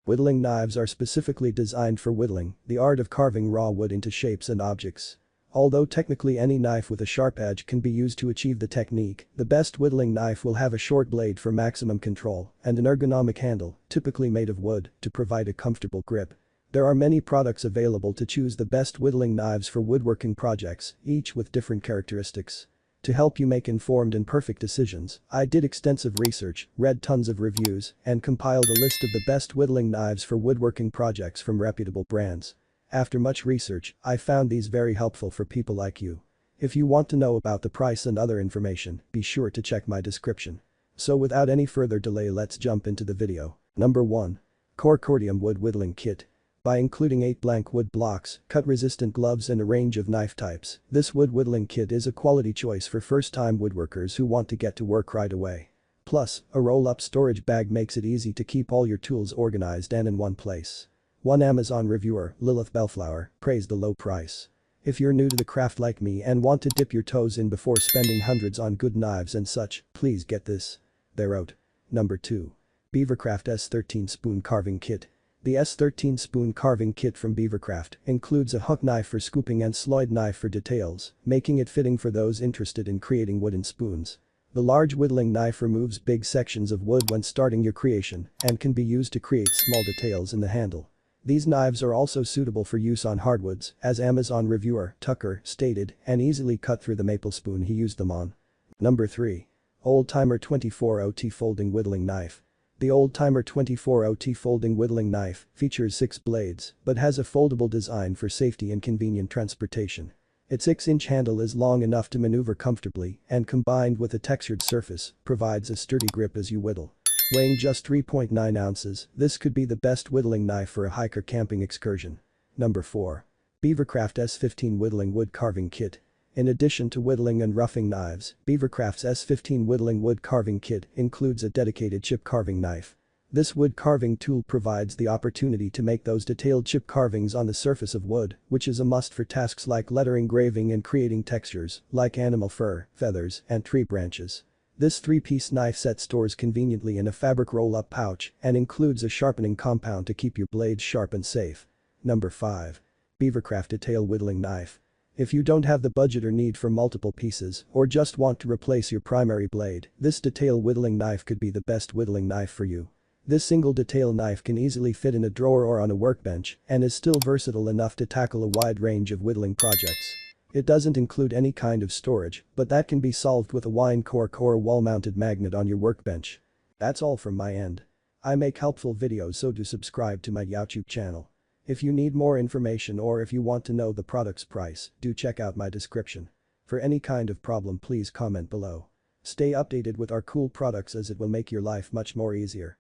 Whittling knives are specifically designed for whittling, the art of carving raw wood into shapes and objects. Although technically any knife with a sharp edge can be used to achieve the technique, the best whittling knife will have a short blade for maximum control and an ergonomic handle, typically made of wood, to provide a comfortable grip. There are many products available to choose the best whittling knives for woodworking projects, each with different characteristics. To help you make informed and perfect decisions, I did extensive research, read tons of reviews, and compiled a list of the best whittling knives for woodworking projects from reputable brands. After much research, I found these very helpful for people like you. If you want to know about the price and other information, be sure to check my description. So without any further delay, let's jump into the video. Number 1. Cordium Wood Whittling Kit. By including 8 blank wood blocks, cut-resistant gloves and a range of knife types, this wood whittling kit is a quality choice for first-time woodworkers who want to get to work right away. Plus, a roll-up storage bag makes it easy to keep all your tools organized and in one place. One Amazon reviewer, Lilith Bellflower, praised the low price. If you're new to the craft like me and want to dip your toes in before spending hundreds on good knives and such, please get this. They wrote. Number 2. BeaverCraft S13 Spoon Carving Kit. The S13 spoon carving kit from BeaverCraft includes a hook knife for scooping and slide knife for details, making it fitting for those interested in creating wooden spoons. The large whittling knife removes big sections of wood when starting your creation and can be used to create small details in the handle. These knives are also suitable for use on hardwoods, as Amazon reviewer Tucker stated, and easily cut through the maple spoon he used them on. Number 3. Old-Timer 24OT Folding Whittling Knife. The Old-Timer 24OT Folding Whittling Knife features 6 blades but has a foldable design for safety and convenient transportation. Its 6-inch handle is long enough to maneuver comfortably and, combined with a textured surface, provides a sturdy grip as you whittle. Weighing just 3.9 ounces, this could be the best whittling knife for a hike or camping excursion. Number 4. BeaverCraft S15 Whittling Wood Carving Kit. In addition to whittling and roughing knives, BeaverCraft's S15 Whittling Wood Carving Kit includes a dedicated chip carving knife. This wood carving tool provides the opportunity to make those detailed chip carvings on the surface of wood, which is a must for tasks like letter engraving and creating textures, like animal fur, feathers, and tree branches. This 3-piece knife set stores conveniently in a fabric roll-up pouch and includes a sharpening compound to keep your blades sharp and safe. Number 5. BeaverCraft Detail Whittling Knife. If you don't have the budget or need for multiple pieces or just want to replace your primary blade, this detail whittling knife could be the best whittling knife for you. This single detail knife can easily fit in a drawer or on a workbench and is still versatile enough to tackle a wide range of whittling projects. It doesn't include any kind of storage, but that can be solved with a wine cork or a wall-mounted magnet on your workbench. That's all from my end. I make helpful videos, so do subscribe to my YouTube channel. If you need more information or if you want to know the product's price, do check out my description. For any kind of problem, please comment below. Stay updated with our cool products, as it will make your life much more easier.